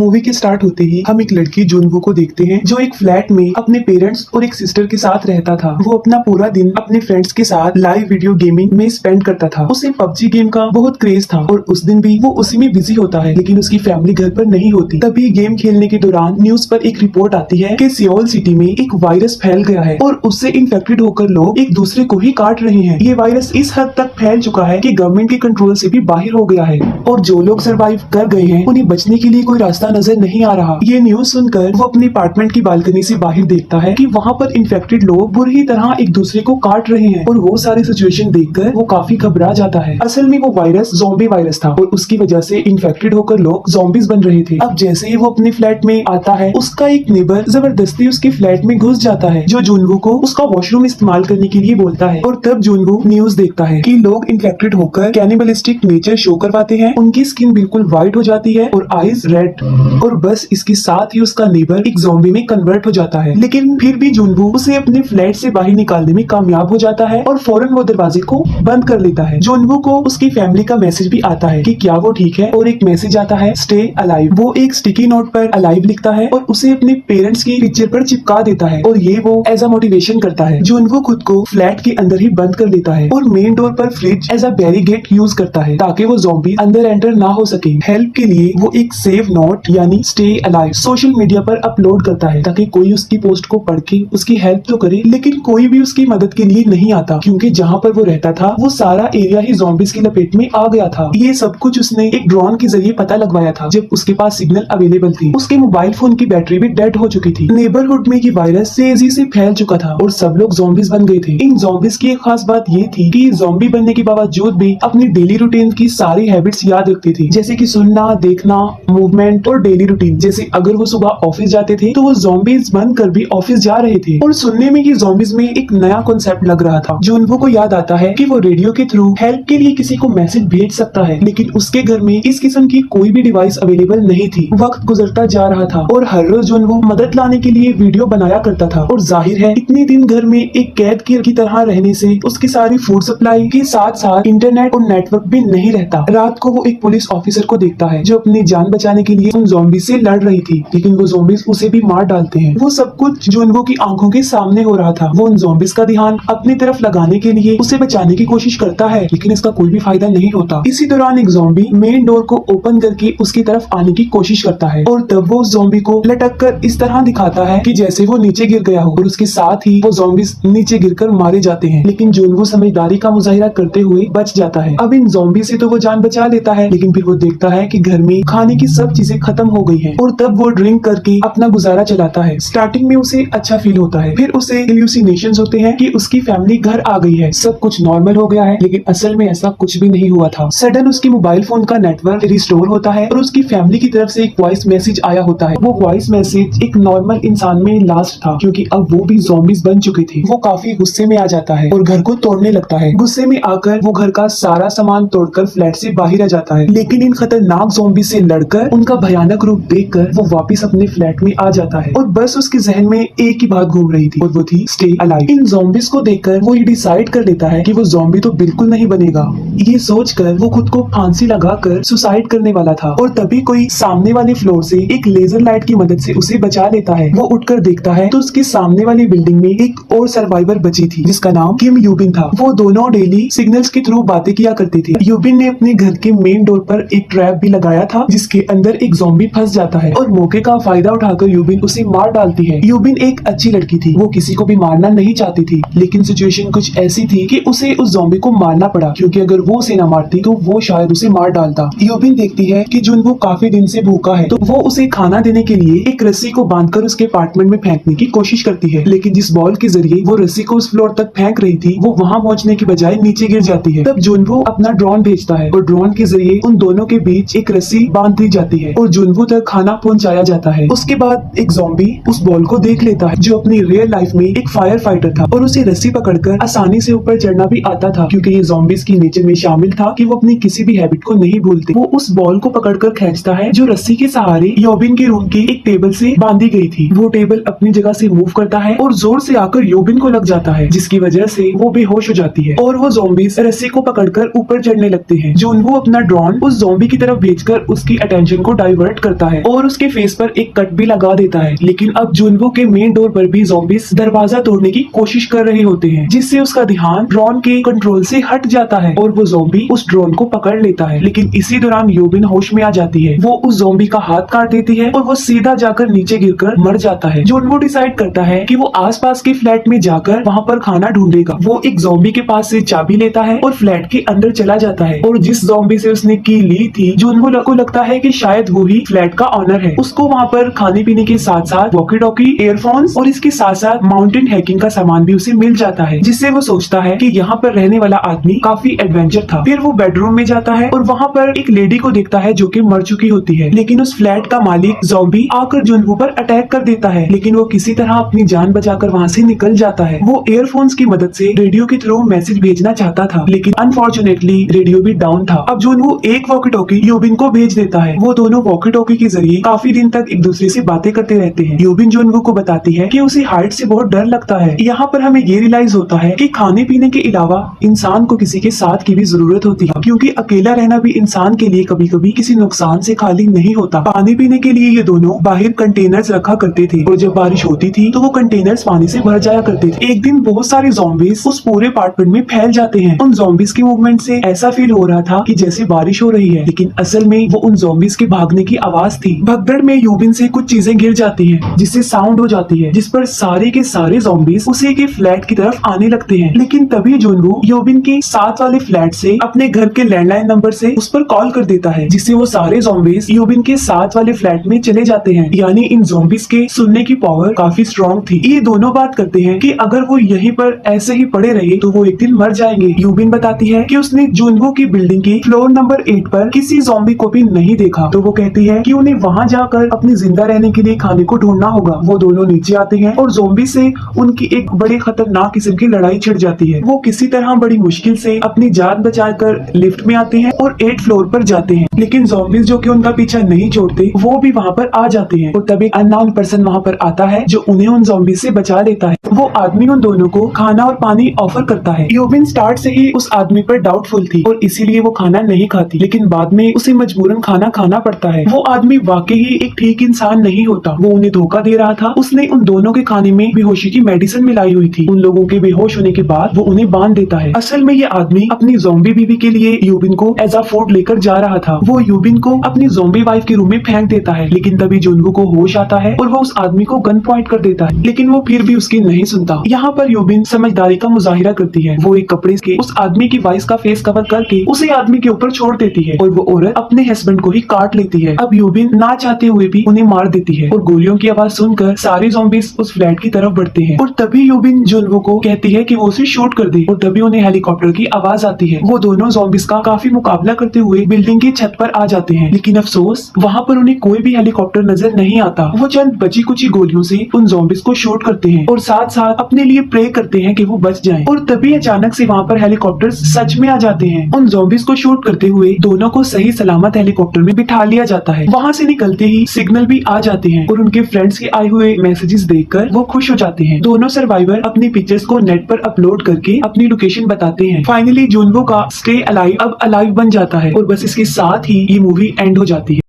Movie के start होते ही हम एक लड़की जुनवू को देखते हैं जो एक फ्लैट में अपने पेरेंट्स और एक सिस्टर के साथ रहता था। वो अपना पूरा दिन अपने फ्रेंड्स के साथ लाइव वीडियो गेमिंग में स्पेंड करता था। उसे पबजी गेम का बहुत क्रेज था और उस दिन भी वो उसी में बिजी होता है, लेकिन उसकी फैमिली घर पर नहीं होती। तभी गेम खेलने के दौरान न्यूज पर एक रिपोर्ट आती है कि सियोल सिटी में एक वायरस फैल गया है और उससे इन्फेक्टेड होकर लोग एक दूसरे को ही काट रहे हैं। ये वायरस इस हद तक फैल चुका है कि गवर्नमेंट के कंट्रोल से भी बाहर हो गया है और जो लोग सरवाइव कर गए हैं उन्हें बचने के लिए कोई रास्ता नजर नहीं आ रहा। ये न्यूज सुनकर वो अपने अपार्टमेंट की बालकनी से बाहर देखता है कि वहाँ पर इन्फेक्टेड लोग बुरी तरह एक दूसरे को काट रहे हैं और वो सारी सिचुएशन देखकर वो काफी घबरा जाता है। असल में वो वायरस ज़ॉम्बी वायरस था और उसकी वजह से इन्फेक्टेड होकर लोग ज़ॉम्बीज बन रहे थे। अब जैसे ही वो अपने फ्लैट में आता है, उसका एक नेबर जबरदस्ती उसके फ्लैट में घुस जाता है जो जुनवू को उसका वॉशरूम इस्तेमाल करने के लिए बोलता है। और तब जुनवू न्यूज देखता है कि लोग इन्फेक्टेड होकर कैनिबलिस्टिक नेचर शो करवाते हैं, उनकी स्किन बिल्कुल व्हाइट हो जाती है और आईज रेड, और बस इसके साथ ही उसका नेबर एक ज़ॉम्बी में कन्वर्ट हो जाता है। लेकिन फिर भी जुनवू उसे अपने फ्लैट से बाहर निकालने में कामयाब हो जाता है और फौरन वो दरवाजे को बंद कर लेता है। जुनवू को उसकी फैमिली का मैसेज भी आता है कि क्या वो ठीक है, और एक मैसेज आता है स्टे अलाइव। वो एक स्टिकी नोट पर अलाइव लिखता है और उसे अपने पेरेंट्स की पिक्चर पर चिपका देता है और ये वो एज अ मोटिवेशन करता है। जुनवू खुद को फ्लैट के अंदर ही बंद कर लेता है और मेन डोर पर fridge as a barricade use करता है ताकि वो ज़ॉम्बी अंदर एंटर ना हो सके। हेल्प के लिए वो एक सेव नोट यानी स्टे अलाइव सोशल मीडिया पर अपलोड करता है ताकि कोई उसकी पोस्ट को पढ़ के उसकी हेल्प तो करे, लेकिन कोई भी उसकी मदद के लिए नहीं आता क्योंकि जहाँ पर वो रहता था वो सारा एरिया ही ज़ॉम्बीज की लपेट में आ गया था। ये सब कुछ उसने एक ड्रोन के जरिए पता लगवाया था जब उसके पास सिग्नल अवेलेबल थी। उसके मोबाइल फोन की बैटरी भी डेड हो चुकी थी। नेबरहुड में ये वायरस तेजी से फैल चुका था और सब लोग ज़ॉम्बीज बन गए थे। इन ज़ॉम्बीज की एक खास बात ये थी कि ज़ॉम्बी बनने के बावजूद भी अपनी डेली रूटीन की सारी हैबिट्स याद रखती थी, जैसे कि सुनना, देखना, मूवमेंट और डेली रूटीन। जैसे अगर वो सुबह ऑफिस जाते थे तो वो ज़ॉम्बीज बनकर भी ऑफिस जा रहे थे। और सुनने में ये ज़ॉम्बीज में एक नया कॉन्सेप्ट लग रहा था। जुनवू को याद आता है कि वो रेडियो के थ्रू हेल्प के लिए किसी को मैसेज भेज सकता है, लेकिन उसके घर में इस किस्म की कोई भी डिवाइस अवेलेबल नहीं थी। वक्त गुजरता जा रहा था और हर रोज जुनवू मदद लाने के लिए वीडियो बनाया करता था और जाहिर है इतने दिन घर में एक कैद की तरह रहने से उसकी सारी फूड सप्लाई के साथ साथ इंटरनेट और नेटवर्क भी नहीं रहता। रात को वो एक पुलिस ऑफिसर को देखता है जो अपनी जान बचाने के लिए उन ज़ॉम्बी से लड़ रही थी, लेकिन वो ज़ॉम्बीज उसे भी मार डालते हैं। वो सब कुछ जुनवू की आंखों के सामने हो रहा था। वो उन ज़ॉम्बीज का ध्यान अपनी तरफ लगाने के लिए उसे बचाने की कोशिश करता है, लेकिन इसका कोई भी फायदा नहीं होता। इसी दौरान एक ज़ॉम्बी मेन डोर को ओपन करके उसकी तरफ आने की कोशिश करता है और तब वो ज़ॉम्बी को लटक कर इस तरह दिखाता है कि जैसे वो नीचे गिर गया हो और उसके साथ ही वो ज़ॉम्बीज नीचे गिरकर मारे जाते हैं, लेकिन जुनवू समझदारी का मुजाहिरा करते हुए बच जाता है। अब इन ज़ॉम्बी से तो वो जान बचा लेता है, लेकिन फिर वो देखता है कि घर में खाने की सब चीजें खत्म हो गई हैं और तब वो ड्रिंक करके अपना गुजारा चलाता है। स्टार्टिंग में उसे अच्छा फील होता है, फिर उसे इल्यूसिनेशंस होते हैं कि उसकी फैमिली घर आ गई है, सब कुछ नॉर्मल हो गया है, लेकिन असल में ऐसा कुछ भी नहीं हुआ था। सडन उसकी मोबाइल फोन का नेटवर्क रिस्टोर होता है और उसकी फैमिली की तरफ से एक वॉइस मैसेज आया होता है। वो वॉइस मैसेज एक नॉर्मल इंसान में लास्ट था क्योंकि अब वो भी ज़ॉम्बीज बन चुके थे। वो काफी गुस्से में आ जाता है और घर को तोड़ने लगता है। गुस्से में आकर वो घर का सारा सामान तोड़कर फ्लैट से बाहर आ जाता है, लेकिन इन खतरनाक ज़ॉम्बी से लड़कर उनका भयानक रूप देखकर वो वापस अपने फ्लैट में आ जाता है और बस उसके जहन में एक ही बात घूम रही थी और वो थी स्टे अलाइव। इन ज़ॉम्बीज को देखकर वो ये डिसाइड कर लेता है कि वो ज़ॉम्बी तो बिल्कुल नहीं बनेगा। ये सोचकर वो खुद को फांसी लगाकर सुसाइड करने वाला था और तभी कोई सामने वाले फ्लोर से एक लेजर लाइट की मदद से उसे बचा लेता है। वो उठकर देखता है तो उसके सामने वाली बिल्डिंग में एक और सर्वाइवर बची थी जिसका नाम किम यूबिन था। वो दोनों डेली सिग्नल्स के थ्रू बातें किया करते थे। यूबिन ने अपने घर के मेन डोर पर एक ट्रैप भी लगाया था जिसके अंदर एक ज़ॉम्बी फंस जाता है और मौके का फायदा उठाकर यूबिन उसे मार डालती है। यूबिन एक अच्छी लड़की थी, वो किसी को भी मारना नहीं चाहती थी, लेकिन सिचुएशन कुछ ऐसी थी कि उसे उस ज़ॉम्बी को मारना पड़ा क्योंकि अगर वो उसे न मारती तो वो शायद उसे मार डालता। यूबिन देखती है कि जुनवू काफी दिन से भूखा है तो वो उसे खाना देने के लिए एक रस्सी को बांधकर उसके अपार्टमेंट में फेंकने की कोशिश करती है, लेकिन जिस बॉल के जरिए वो रस्सी को उस फ्लोर तक फेंक रही थी वो वहाँ पहुँचने की बजाय नीचे गिर जाती है। तब जुनवू अपना ड्रोन भेजता है और ड्रोन के जरिए उन दोनों के बीच एक रस्सी बांध दी जाती है और जुनवू तक खाना पहुँचाया जाता है। उसके बाद एक ज़ॉम्बी उस बॉल को देख लेता है जो अपनी रियल लाइफ में एक फायर फाइटर था और उसे रस्सी पकड़कर आसानी से ऊपर चढ़ना भी आता था क्योंकि ये ज़ॉम्बीज की नेचर में शामिल था कि वो अपनी किसी भी हैबिट को नहीं भूलते। वो उस बॉल को पकड़कर खींचता है जो रस्सी के सहारे यूबिन के रूम की एक टेबल से बांधी गई थी। वो टेबल अपनी जगह से मूव करता है और जोर से आकर यूबिन को लग जाता है जिसकी वजह से वो बेहोश हो जाती है और वो ज़ॉम्बीज रस्सी को पकड़कर ऊपर चढ़ने लगते हैं। जुनवू अपना ड्रोन उस ज़ॉम्बी की तरफ भेजकर उसकी अटेंशन को डाइवर्ट कट करता है और उसके फेस पर एक कट भी लगा देता है। लेकिन अब जुनवो के मेन डोर पर भी ज़ॉम्बीज दरवाजा तोड़ने की कोशिश कर रहे होते हैं, जिससे उसका ध्यान ड्रोन के कंट्रोल से हट जाता है और वो ज़ॉम्बी उस ड्रोन को पकड़ लेता है। लेकिन इसी दौरान यूबिन होश में आ जाती है। वो उस ज़ॉम्बी का हाथ काट देती है और वो सीधा जाकर नीचे गिरकर मर जाता है। जुनवो डिसाइड करता है कि वो आसपास के फ्लैट में जाकर वहाँ पर खाना ढूंढेगा। वो एक ज़ॉम्बी के पास से चाबी लेता है और फ्लैट के अंदर चला जाता है और जिस ज़ॉम्बी से उसने की ली थी, जुनवो को लगता है कि शायद वो ही फ्लैट का ऑनर है। उसको वहाँ पर खाने पीने के साथ साथ वॉकी टॉकी, एयरफोन्स और इसके साथ साथ माउंटेन हैकिंग का सामान भी उसे मिल जाता है, जिससे वो सोचता है कि यहाँ पर रहने वाला आदमी काफी एडवेंचर था। फिर वो बेडरूम में जाता है और वहाँ पर एक लेडी को देखता है जो कि मर चुकी होती है। लेकिन उस फ्लैट का मालिक ज़ॉम्बी आकर जुनवो पर अटैक कर देता है, लेकिन वो किसी तरह अपनी जान बचाकर वहाँ से निकल जाता है। वो एयरफोन्स की मदद से रेडियो के थ्रू मैसेज भेजना चाहता था, लेकिन अनफॉर्चुनेटली रेडियो भी डाउन था। अब जुनवो एक वॉकी टॉकी यूबिन को भेज देता है। वो दोनों वॉकी टॉकी के जरिए काफी दिन तक एक दूसरे से बातें करते रहते हैं। यूबिन जुनवो को बताती है कि उसे हाइट से बहुत डर लगता है। यहाँ पर हमें ये रियलाइज होता है कि खाने पीने के अलावा इंसान को किसी के साथ की भी जरूरत होती है, क्योंकि अकेला रहना भी इंसान के लिए कभी कभी किसी नुकसान से खाली नहीं होता। पानी पीने के लिए ये दोनों बाहर कंटेनर्स रखा करते थे और जब बारिश होती थी तो वो कंटेनर्स पानी से भर जाया करते थे। एक दिन बहुत सारे ज़ॉम्बीज उस पूरे अपार्टमेंट में फैल जाते हैं। उन ज़ॉम्बीज के मूवमेंट से ऐसा फील हो रहा था कि जैसे बारिश हो रही है, लेकिन असल में वो उन ज़ॉम्बीज के भागने की आवाज थी। भगदड़ में यूबिन से कुछ चीजें गिर जाती हैं, जिससे साउंड हो जाती है, जिस पर सारे के सारे ज़ॉम्बीज उसी के फ्लैट की तरफ आने लगते हैं। लेकिन तभी जुनवो यूबिन के साथ वाले फ्लैट से अपने घर के लैंडलाइन नंबर से उस पर कॉल कर देता है, जिससे वो सारे ज़ॉम्बीज यूबिन के साथ वाले फ्लैट में चले जाते हैं। यानी इन ज़ॉम्बीज के सुनने की पावर काफी स्ट्रॉन्ग थी। ये दोनों बात करते हैं कि अगर वो यहीं पर ऐसे ही पड़े रहे तो वो एक दिन मर जाएंगे। यूबिन बताती है कि उसने जुनवो की बिल्डिंग के फ्लोर नंबर 8 पर किसी ज़ॉम्बी को भी नहीं देखा, तो वो कहती है कि उन्हें वहाँ जाकर अपने जिंदा रहने के लिए खाने को ढूंढना होगा। वो दोनों नीचे आते हैं और ज़ॉम्बी से उनकी एक बड़ी खतरनाक किस्म की लड़ाई छिड़ जाती है। वो किसी तरह बड़ी मुश्किल से अपनी जान बचाकर लिफ्ट में आते हैं और 8th फ्लोर पर जाते हैं, लेकिन ज़ॉम्बीज जो कि उनका पीछा नहीं छोड़ते वो भी वहाँ पर आ जाते हैं और तब एक अननोन पर्सन वहाँ पर आता है जो उन्हें उन ज़ॉम्बीज से बचा लेता है। वो आदमी उन दोनों को खाना और पानी ऑफर करता है। यूबिन स्टार्ट से ही उस आदमी पर डाउटफुल थी और इसीलिए वो खाना नहीं खाती, लेकिन बाद में उसे मजबूरन खाना खाना पड़ता है। वो आदमी वाकई ही एक ठीक इंसान नहीं होता, वो उन्हें धोखा दे रहा था। उसने उन दोनों के खाने में बेहोशी की मेडिसिन मिलाई हुई थी। उन लोगों के बेहोश होने के बाद वो उन्हें बांध देता है। असल में ये आदमी अपनी ज़ॉम्बी बीवी के लिए यूबिन को एज अ फूड लेकर जा रहा था। वो यूबिन को अपनी ज़ॉम्बी वाइफ के रूम में फेंक देता है, लेकिन तभी जुनवो को होश आता है और वो उस आदमी को गन पॉइंट कर देता है, लेकिन वो फिर भी उसकी नहीं सुनता। यहाँ पर यूबिन समझदारी का मुजाहिरा करती है। वो एक कपड़े के उस आदमी की वॉइस का फेस कवर करके उसे आदमी के ऊपर छोड़ देती है और वो औरत अपने हस्बैंड को ही काट लेती है। अब यूबिन ना चाहते हुए भी उन्हें मार देती है और गोलियों की आवाज सुनकर सारे ज़ॉम्बीज उस फ्लैट की तरफ बढ़ते हैं और तभी यूबिन जुनवो को कहती है कि वो उसे शूट कर दे और तभी उन्हें हेलीकॉप्टर की आवाज आती है। वो दोनों ज़ॉम्बीज का काफी मुकाबला करते हुए बिल्डिंग की छत पर आ जाते हैं, लेकिन अफसोस वहाँ पर उन्हें कोई भी हेलीकॉप्टर नजर नहीं आता। वो चंद बची कुची गोलियों से उन ज़ॉम्बीज को शूट करते हैं और साथ साथ अपने लिए प्रे करते हैं कि वो बच जाएं। और तभी अचानक से वहाँ पर हेलीकॉप्टर सच में आ जाते हैं। उन ज़ॉम्बीज को शूट करते हुए दोनों को सही सलामत हेलीकॉप्टर में बिठा लिया जाता है। वहाँ से निकलते ही सिग्नल भी आ जाते हैं और उनके फ्रेंड्स के आए हुए मैसेजेस देखकर वो खुश हो जाते हैं। दोनों सर्वाइवर अपनी पिक्चर्स को नेट पर अपलोड करके अपनी लोकेशन बताते हैं। फाइनली जुनवो का स्टे अलाइव अब अलाइव बन जाता है और बस इसके साथ ही ये मूवी एंड हो जाती है।